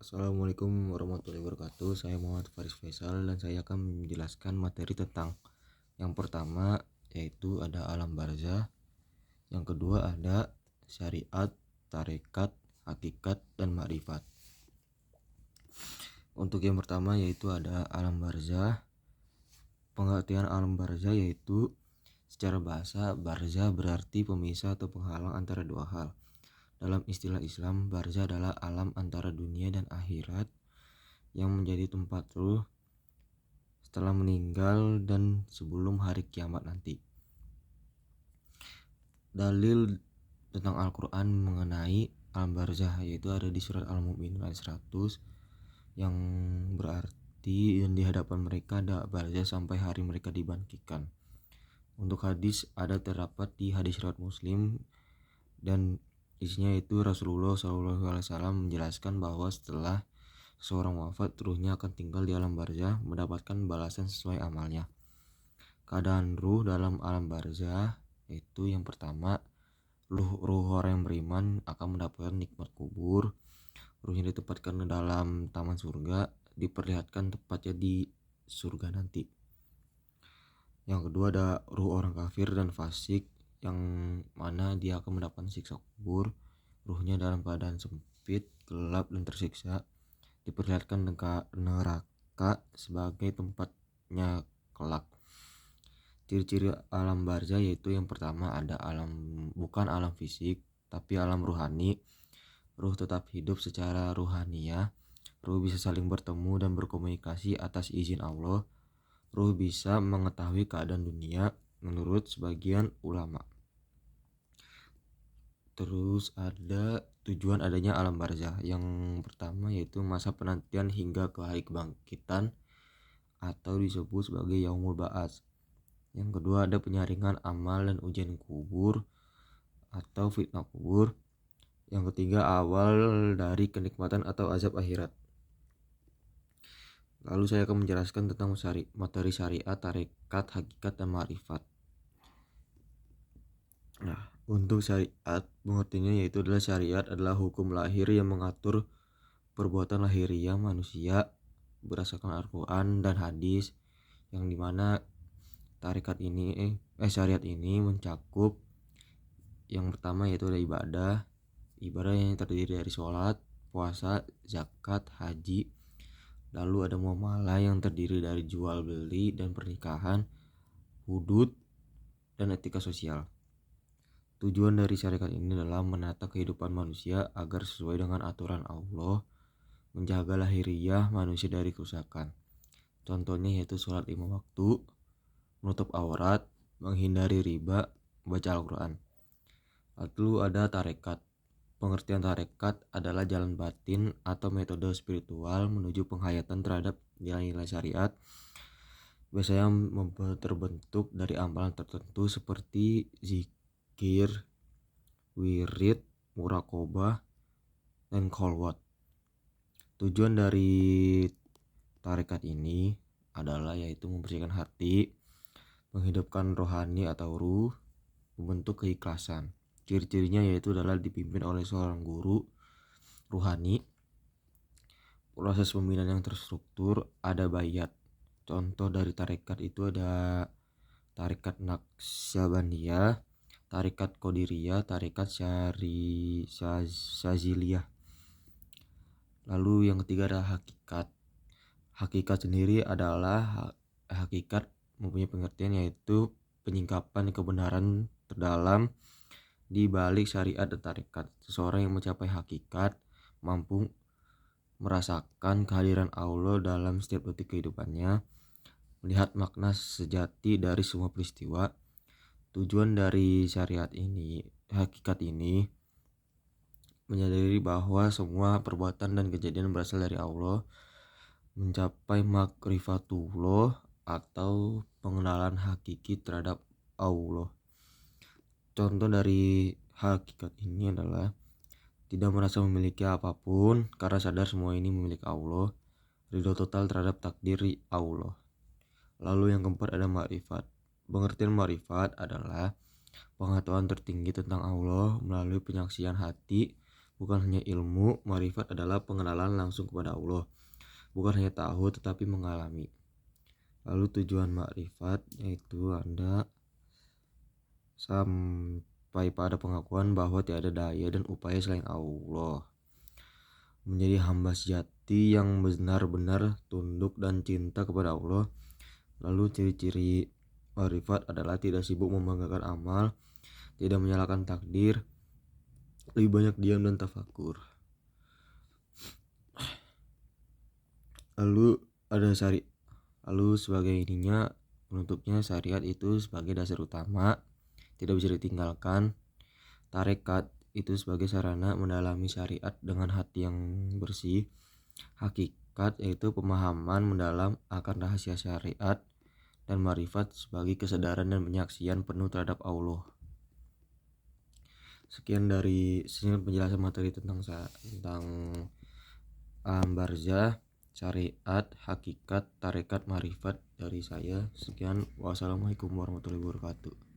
Assalamualaikum warahmatullahi wabarakatuh. Saya Muhammad Faris Faisal dan saya akan menjelaskan materi tentang yang pertama yaitu ada alam barzah, yang kedua ada syariat, tarekat, hakikat, dan makrifat. Untuk yang pertama yaitu ada alam barzah. Pengertian alam barzah yaitu secara bahasa, barzah berarti pemisah atau penghalang antara dua hal. Dalam istilah Islam, barzah adalah alam antara dunia dan akhirat yang menjadi tempat ruh setelah meninggal dan sebelum hari kiamat nanti. Dalil tentang Al-Quran mengenai alam barzah yaitu ada di surat Al-Mu'minun ayat 100 yang berarti dan di hadapan mereka ada barzah sampai hari mereka dibangkitkan. Untuk hadis ada terdapat di hadis riwayat Muslim dan isinya itu Rasulullah SAW menjelaskan bahwa setelah seorang wafat, ruhnya akan tinggal di alam barzah mendapatkan balasan sesuai amalnya. Keadaan ruh dalam alam barzah itu yang pertama, ruh orang yang beriman akan mendapatkan nikmat kubur. Ruhnya ditempatkan ke dalam taman surga, diperlihatkan tepatnya di surga nanti. Yang kedua ada ruh orang kafir dan fasik yang mana dia akan mendapatkan siksa kubur. Ruhnya dalam keadaan sempit, gelap, dan tersiksa, diperlihatkan neraka sebagai tempatnya kelak. Ciri-ciri alam barzah yaitu yang pertama ada bukan alam fisik tapi alam ruhani. Ruh tetap hidup secara ruhaniah. Ruh bisa saling bertemu dan berkomunikasi atas izin Allah. Ruh bisa mengetahui keadaan dunia menurut sebagian ulama. Terus ada tujuan adanya alam barzah. Yang pertama yaitu masa penantian hingga ke hari kebangkitan atau disebut sebagai yaumul ba'ats. Yang kedua ada penyaringan amal dan ujian kubur atau fitnah kubur. Yang ketiga awal dari kenikmatan atau azab akhirat. Lalu saya akan menjelaskan tentang materi syariat, tarekat, hakikat, dan makrifat. Nah, untuk syariat pengertiannya yaitu adalah syariat adalah hukum lahir yang mengatur perbuatan lahiriah manusia berdasarkan Al-Quran dan hadis, yang dimana syariat ini mencakup yang pertama yaitu ada ibadah yang terdiri dari sholat, puasa, zakat, haji. Lalu ada muamalah yang terdiri dari jual beli dan pernikahan, hudud, dan etika sosial. Tujuan dari syariat ini adalah menata kehidupan manusia agar sesuai dengan aturan Allah, menjaga lahiriah manusia dari kerusakan. Contohnya yaitu sholat 5 waktu, menutup aurat, menghindari riba, baca Al-Quran. Lalu ada tarekat. Pengertian tarekat adalah jalan batin atau metode spiritual menuju penghayatan terhadap nilai-nilai syariat. Biasanya terbentuk dari amalan tertentu seperti zikir, wirid, muraqabah, dan kholwat. Tujuan dari tarekat ini adalah yaitu membersihkan hati, menghidupkan rohani atau ruh, membentuk keikhlasan. Ciri-cirinya yaitu adalah dipimpin oleh seorang guru ruhani. Proses pembinaan yang terstruktur, ada bayat. Contoh dari tarekat itu ada tarekat Naqsyabandiyah, tarekat Qadiriyah, tarekat Syaziliyah. Lalu yang ketiga ada hakikat. Hakikat sendiri adalah hakikat mempunyai pengertian yaitu penyingkapan kebenaran terdalam di balik syariat dan tarekat. Seseorang yang mencapai hakikat mampu merasakan kehadiran Allah dalam setiap detik kehidupannya, melihat makna sejati dari semua peristiwa. Tujuan dari syariat ini, hakikat ini, menyadari bahwa semua perbuatan dan kejadian berasal dari Allah, mencapai makrifatullah atau pengenalan hakiki terhadap Allah. Contoh dari hakikat ini adalah tidak merasa memiliki apapun karena sadar semua ini milik Allah, ridho total terhadap takdir Allah. Lalu yang keempat ada makrifat. Pengertian makrifat adalah pengetahuan tertinggi tentang Allah melalui penyaksian hati, Bukan hanya ilmu, ma'rifat adalah pengenalan langsung kepada Allah. Bukan hanya tahu tetapi mengalami. Lalu tujuan ma'rifat yaitu Anda sampai pada pengakuan bahwa tiada daya dan upaya selain Allah. Menjadi hamba sejati yang benar-benar tunduk dan cinta kepada Allah. Lalu ciri-ciri ma'rifat adalah tidak sibuk membanggakan amal, tidak menyalahkan takdir, lebih banyak diam dan tafakur. Lalu sebagai ininya, penutupnya syariat itu sebagai dasar utama, tidak bisa ditinggalkan. Tarekat itu sebagai sarana mendalami syariat dengan hati yang bersih. Hakikat yaitu pemahaman mendalam akan rahasia syariat, dan ma'rifat sebagai kesadaran dan penyaksian penuh terhadap Allah. Sekian dari penjelasan materi tentang alam barzah, syariat, hakikat, tarekat, ma'rifat dari saya. Sekian, wassalamualaikum warahmatullahi wabarakatuh.